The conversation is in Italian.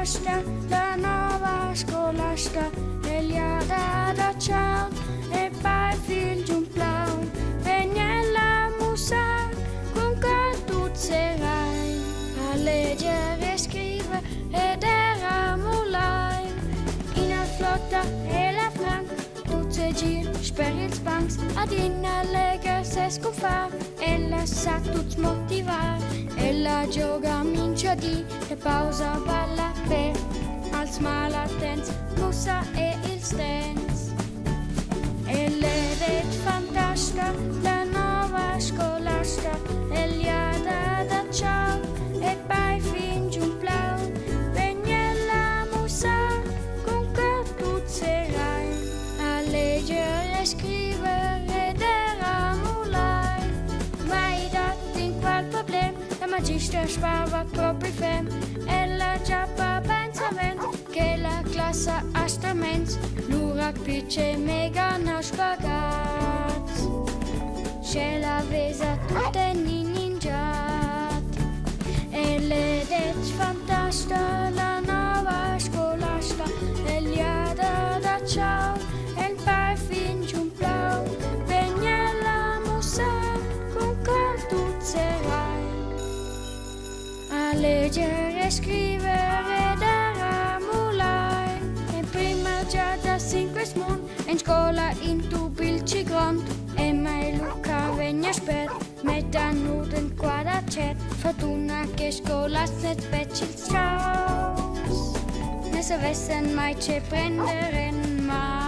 fantastica, la nuova scolastica, e gli ha dato ciao, e poi figlio un clown, viene la musa, con che tu sarai, a leggere e scrivere, ed era mulai, in la flotta e la franca, tutte gir, per ils bancs, ad in allega se scufar, e la sa tutti motivar, e la gioga mincia di, e pausa balla per, als malatens, musa e il stens. E l'edet fantastica, la nuova scolastica, e gli ha dato ciao, e poi finge un plau, viene la musa, con che tu sarai, a leggere e scrivere ed era mulai. Mai dat in qual problem, la magister spava proprio fem, e la giappa pensament, che la classe astaments, l'urac pice mega na spagat. Ce l'avesa tutte ninjat, e l'edet fantastica, la nuova scolastica, e gli ha dato ciao, e poi finge un plau, viene la musa, con che tu sarai, a leggere e scrivere ed era mulai, e prima già da 5 smun, in scuola in tubilci grond, e mai Luca vegna spät, met anuden quadracet, fortuna che scola set special ciaus, ne se vessen mai ce prenderen mai.